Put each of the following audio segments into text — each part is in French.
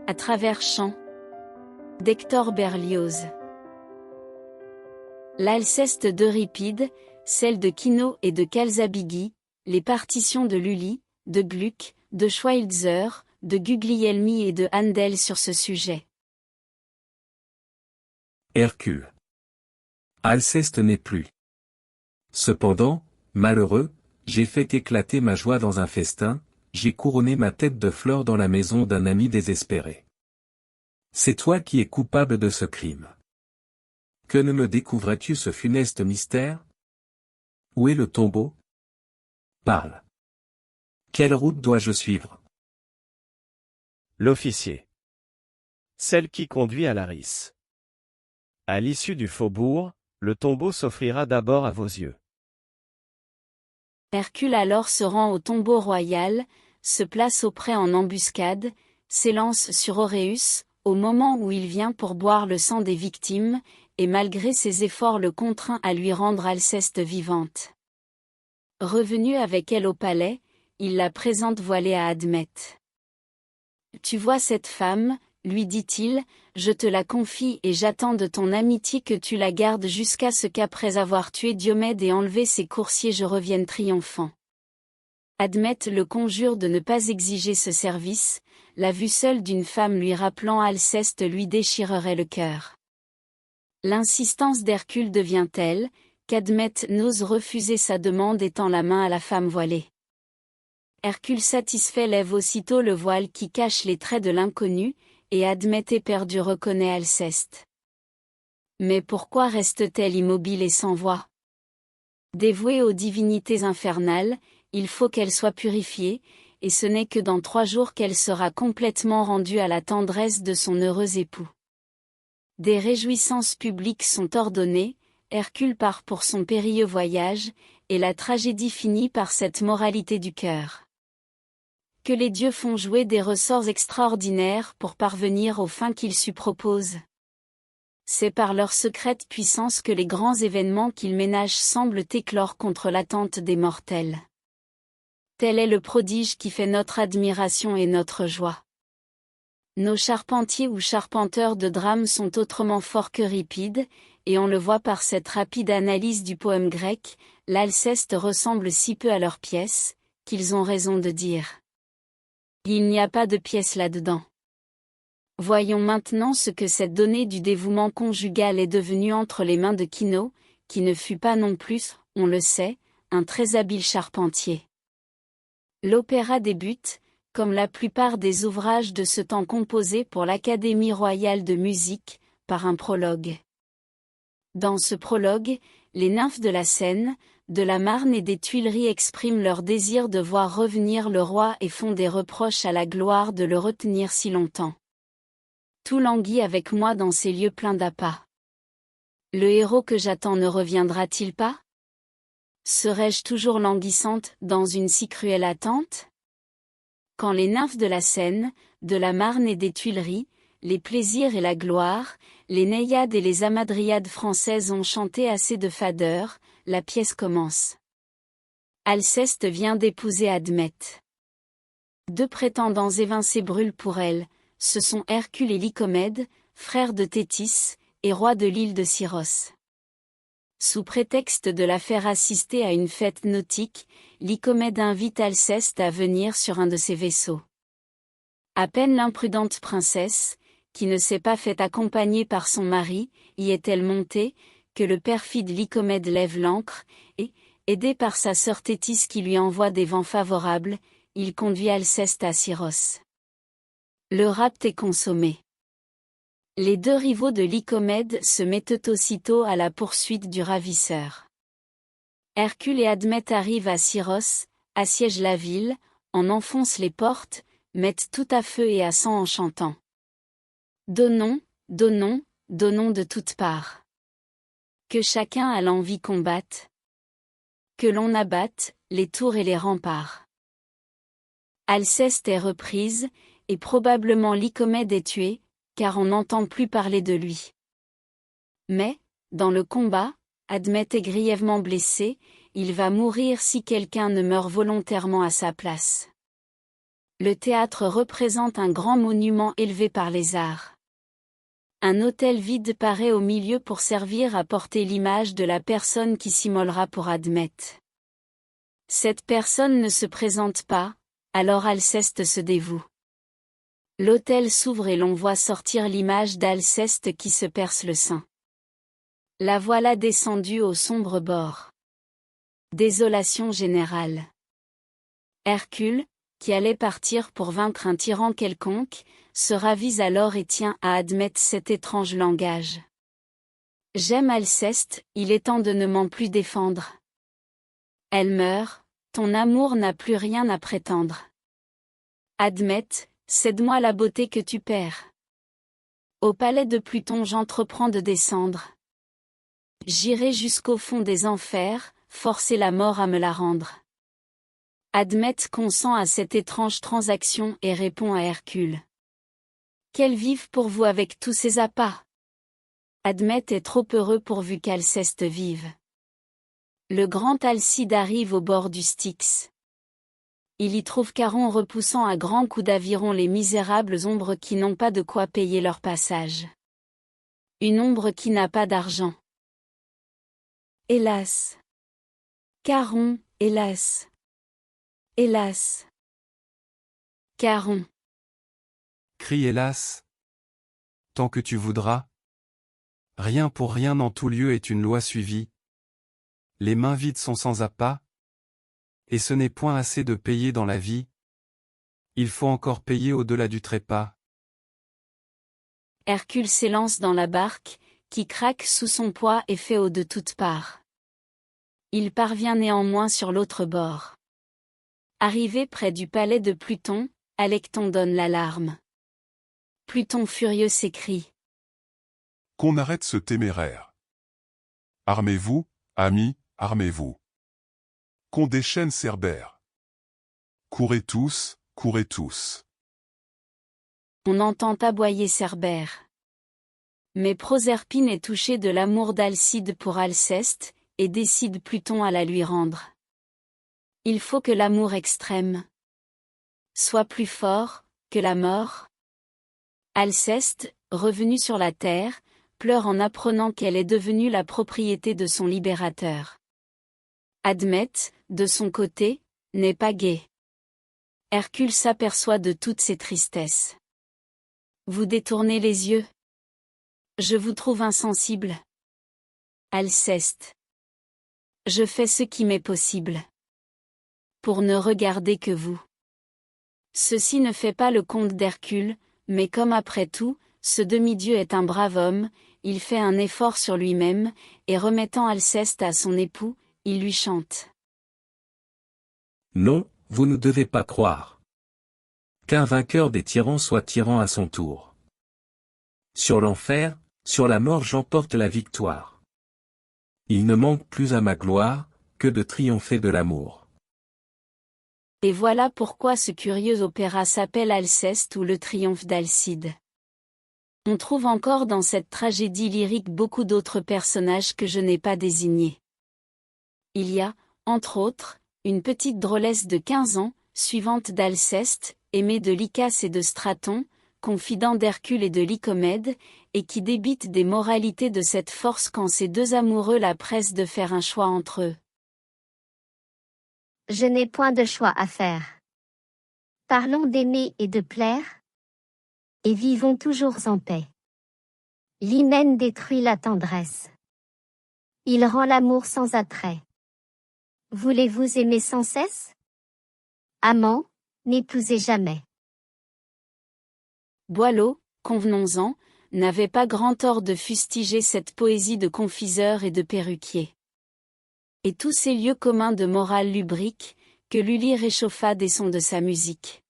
À travers champs d'Hector Berlioz. L'Alceste d'Euripide, celle de Quinault et de Calzabigi, les partitions de Lully, de Gluck, de Schweitzer, de Guglielmi et de Handel sur ce sujet. Hercule. Alceste n'est plus. Cependant, malheureux, j'ai fait éclater ma joie dans un festin, j'ai couronné ma tête de fleurs dans la maison d'un ami désespéré. C'est toi qui es coupable de ce crime. Que ne me découvrais-tu ce funeste mystère? Où est le tombeau? Parle. Quelle route dois-je suivre? L'officier. Celle qui conduit à Laris. À l'issue du faubourg, le tombeau s'offrira d'abord à vos yeux. Hercule alors se rend au tombeau royal, se place auprès en embuscade, s'élance sur Auréus, au moment où il vient pour boire le sang des victimes, et malgré ses efforts le contraint à lui rendre Alceste vivante. Revenu avec elle au palais, il la présente voilée à Admète. « Tu vois cette femme, lui dit-il, je te la confie et j'attends de ton amitié que tu la gardes jusqu'à ce qu'après avoir tué Diomède et enlevé ses coursiers je revienne triomphant. » Admète le conjure de ne pas exiger ce service, la vue seule d'une femme lui rappelant Alceste lui déchirerait le cœur. L'insistance d'Hercule devient telle, qu'Admète n'ose refuser sa demande et tend la main à la femme voilée. Hercule satisfait lève aussitôt le voile qui cache les traits de l'inconnu, et Admète éperdu reconnaît Alceste. Mais pourquoi reste-t-elle immobile et sans voix? Dévouée aux divinités infernales, il faut qu'elle soit purifiée, et ce n'est que dans 3 jours qu'elle sera complètement rendue à la tendresse de son heureux époux. Des réjouissances publiques sont ordonnées, Hercule part pour son périlleux voyage, et la tragédie finit par cette moralité du cœur. Que les dieux font jouer des ressorts extraordinaires pour parvenir aux fins qu'ils se proposent. C'est par leur secrète puissance que les grands événements qu'ils ménagent semblent éclore contre l'attente des mortels. Tel est le prodige qui fait notre admiration et notre joie. Nos charpentiers ou charpenteurs de drames sont autrement forts qu'Euripide, et on le voit par cette rapide analyse du poème grec, l'Alceste ressemble si peu à leur pièce, qu'ils ont raison de dire. Il n'y a pas de pièce là-dedans. Voyons maintenant ce que cette donnée du dévouement conjugal est devenue entre les mains de Quinault, qui ne fut pas non plus, on le sait, un très habile charpentier. L'opéra débute, comme la plupart des ouvrages de ce temps composés pour l'Académie royale de musique, par un prologue. Dans ce prologue, les nymphes de la Seine, de la Marne et des Tuileries expriment leur désir de voir revenir le roi et font des reproches à la gloire de le retenir si longtemps. Tout languit avec moi dans ces lieux pleins d'appât. Le héros que j'attends ne reviendra-t-il pas? Serais-je toujours languissante dans une si cruelle attente? Quand les nymphes de la Seine, de la Marne et des Tuileries, les plaisirs et la gloire, les naïades et les amadriades françaises ont chanté assez de fadeur, la pièce commence. Alceste vient d'épouser Admète. 2 prétendants évincés brûlent pour elle, ce sont Hercule et Lycomède, frères de Thétis, et roi de l'île de Syros. Sous prétexte de la faire assister à une fête nautique, Lycomède invite Alceste à venir sur un de ses vaisseaux. À peine l'imprudente princesse, qui ne s'est pas fait accompagner par son mari, y est-elle montée, que le perfide Lycomède lève l'ancre, et, aidé par sa sœur Thétis qui lui envoie des vents favorables, il conduit Alceste à Syros. Le rapt est consommé. Les 2 rivaux de Lycomède se mettent aussitôt à la poursuite du ravisseur. Hercule et Admète arrivent à Syros, assiègent la ville, en enfoncent les portes, mettent tout à feu et à sang en chantant. Donnons, donnons, donnons de toutes parts. Que chacun à l'envie combatte. Que l'on abatte les tours et les remparts. Alceste est reprise, et probablement Lycomède est tué, car on n'entend plus parler de lui. Mais, dans le combat, Admète est grièvement blessé, il va mourir si quelqu'un ne meurt volontairement à sa place. Le théâtre représente un grand monument élevé par les arts. Un autel vide paraît au milieu pour servir à porter l'image de la personne qui s'immolera pour Admet. Cette personne ne se présente pas, alors Alceste se dévoue. L'autel s'ouvre et l'on voit sortir l'image d'Alceste qui se perce le sein. La voilà descendue au sombre bord. Désolation générale. Hercule, qui allait partir pour vaincre un tyran quelconque, se ravise alors et tient à Admet cet étrange langage. J'aime Alceste, il est temps de ne m'en plus défendre. Elle meurt, ton amour n'a plus rien à prétendre. Admet, cède-moi la beauté que tu perds. Au palais de Pluton j'entreprends de descendre. J'irai jusqu'au fond des enfers, forcer la mort à me la rendre. Admet consent à cette étrange transaction et répond à Hercule. Qu'elle vive pour vous avec tous ses appas. Admet est trop heureux pourvu qu'Alceste vive. Le grand Alcide arrive au bord du Styx. Il y trouve Charon repoussant à grands coups d'aviron les misérables ombres qui n'ont pas de quoi payer leur passage. Une ombre qui n'a pas d'argent. Hélas! Charon, hélas! Hélas! Charon. Crie hélas! Tant que tu voudras. Rien pour rien en tout lieu est une loi suivie. Les mains vides sont sans appât. Et ce n'est point assez de payer dans la vie. Il faut encore payer au-delà du trépas. Hercule s'élance dans la barque, qui craque sous son poids et fait eau de toutes parts. Il parvient néanmoins sur l'autre bord. Arrivé près du palais de Pluton, Alecton donne l'alarme. Pluton furieux s'écrie. Qu'on arrête ce téméraire. Armez-vous, amis, armez-vous. Qu'on déchaîne Cerbère. Courez tous, courez tous. On entend aboyer Cerbère. Mais Proserpine est touchée de l'amour d'Alcide pour Alceste, et décide Pluton à la lui rendre. Il faut que l'amour extrême soit plus fort que la mort. Alceste, revenu sur la terre, pleure en apprenant qu'elle est devenue la propriété de son libérateur. Admet, de son côté, n'est pas gai. Hercule s'aperçoit de toutes ces tristesses. Vous détournez les yeux. Je vous trouve insensible. Alceste. Je fais ce qui m'est possible. Pour ne regarder que vous. Ceci ne fait pas le compte d'Hercule, mais comme après tout, ce demi-dieu est un brave homme, il fait un effort sur lui-même, et remettant Alceste à son époux, il lui chante. Non, vous ne devez pas croire. Qu'un vainqueur des tyrans soit tyran à son tour. Sur l'enfer, sur la mort j'emporte la victoire. Il ne manque plus à ma gloire, que de triompher de l'amour. Et voilà pourquoi ce curieux opéra s'appelle Alceste ou le triomphe d'Alcide. On trouve encore dans cette tragédie lyrique beaucoup d'autres personnages que je n'ai pas désignés. Il y a, entre autres, une petite drôlesse de 15 ans, suivante d'Alceste, aimée de Lycas et de Straton, confident d'Hercule et de Lycomède, et qui débite des moralités de cette force quand ces deux amoureux la pressent de faire un choix entre eux. Je n'ai point de choix à faire. Parlons d'aimer et de plaire, et vivons toujours en paix. L'hymen détruit la tendresse. Il rend l'amour sans attrait. Voulez-vous aimer sans cesse? Amant, n'épousez jamais. Boileau, convenons-en, n'avait pas grand tort de fustiger cette poésie de confiseur et de perruquier. Et tous ces lieux communs de morale lubrique, que Lully réchauffa des sons de sa musique.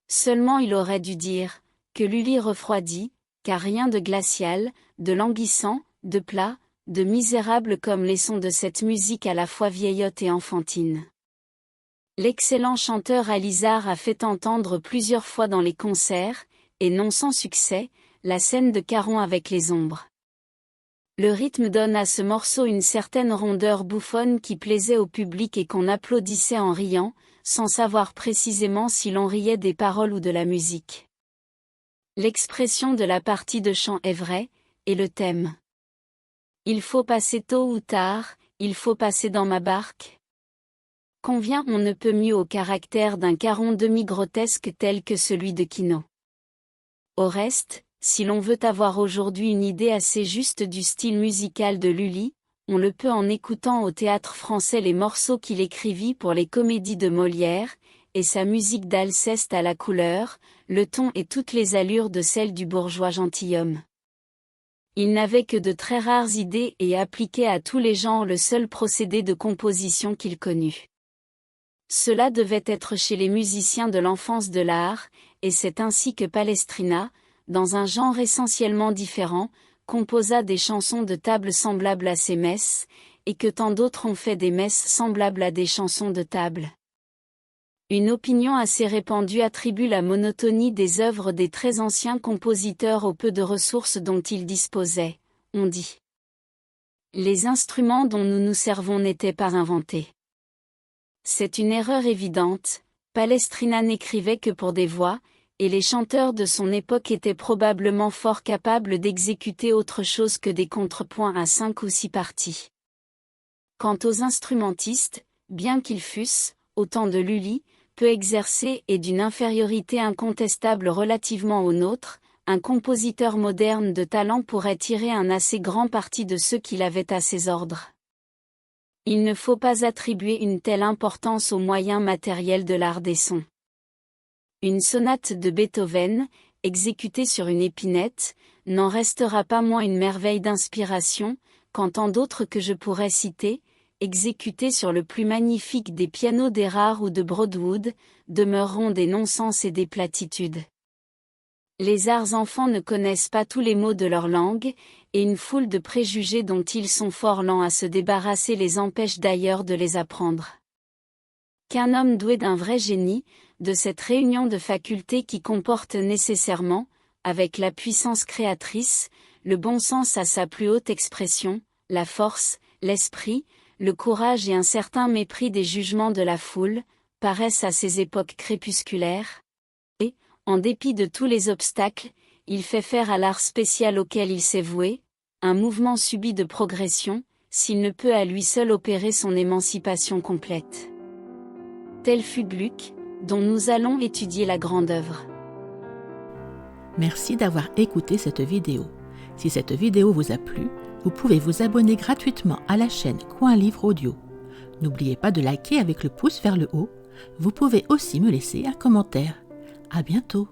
Seulement il aurait dû dire, que Lully refroidit, car rien de glacial, de languissant, de plat, de misérable comme les sons de cette musique à la fois vieillotte et enfantine. L'excellent chanteur Alizard a fait entendre plusieurs fois dans les concerts, et non sans succès, la scène de Charon avec les ombres. Le rythme donne à ce morceau une certaine rondeur bouffonne qui plaisait au public et qu'on applaudissait en riant, sans savoir précisément si l'on riait des paroles ou de la musique. L'expression de la partie de chant est vraie, et le thème. Il faut passer tôt ou tard, il faut passer dans ma barque. Convient on ne peut mieux au caractère d'un caron demi-grotesque tel que celui de Quinault. Au reste, si l'on veut avoir aujourd'hui une idée assez juste du style musical de Lully, on le peut en écoutant au théâtre français les morceaux qu'il écrivit pour les comédies de Molière, et sa musique d'Alceste à la couleur, le ton et toutes les allures de celle du bourgeois gentilhomme. Il n'avait que de très rares idées et appliquait à tous les genres le seul procédé de composition qu'il connut. Cela devait être chez les musiciens de l'enfance de l'art, et c'est ainsi que Palestrina, dans un genre essentiellement différent, composa des chansons de table semblables à ses messes, et que tant d'autres ont fait des messes semblables à des chansons de table. Une opinion assez répandue attribue la monotonie des œuvres des très anciens compositeurs au peu de ressources dont ils disposaient, on dit. Les instruments dont nous nous servons n'étaient pas inventés. C'est une erreur évidente, Palestrina n'écrivait que pour des voix, et les chanteurs de son époque étaient probablement fort capables d'exécuter autre chose que des contrepoints à 5 ou 6 parties. Quant aux instrumentistes, bien qu'ils fussent, au temps de Lully, peu exercés et d'une infériorité incontestable relativement aux nôtres, un compositeur moderne de talent pourrait tirer un assez grand parti de ceux qu'il avait à ses ordres. Il ne faut pas attribuer une telle importance aux moyens matériels de l'art des sons. Une sonate de Beethoven, exécutée sur une épinette, n'en restera pas moins une merveille d'inspiration, quand tant d'autres que je pourrais citer, exécutées sur le plus magnifique des pianos d'Erard ou de Broadwood, demeureront des non-sens et des platitudes. Les arts enfants ne connaissent pas tous les mots de leur langue, et une foule de préjugés dont ils sont fort lents à se débarrasser les empêche d'ailleurs de les apprendre. Qu'un homme doué d'un vrai génie, de cette réunion de facultés qui comporte nécessairement, avec la puissance créatrice, le bon sens à sa plus haute expression, la force, l'esprit, le courage et un certain mépris des jugements de la foule, paraissent à ces époques crépusculaires, et, en dépit de tous les obstacles, il fait faire à l'art spécial auquel il s'est voué, un mouvement subit de progression, s'il ne peut à lui seul opérer son émancipation complète. Tel fut Gluck, dont nous allons étudier la grande œuvre. Merci d'avoir écouté cette vidéo. Si cette vidéo vous a plu, vous pouvez vous abonner gratuitement à la chaîne Coin Livre Audio. N'oubliez pas de liker avec le pouce vers le haut. Vous pouvez aussi me laisser un commentaire. À bientôt.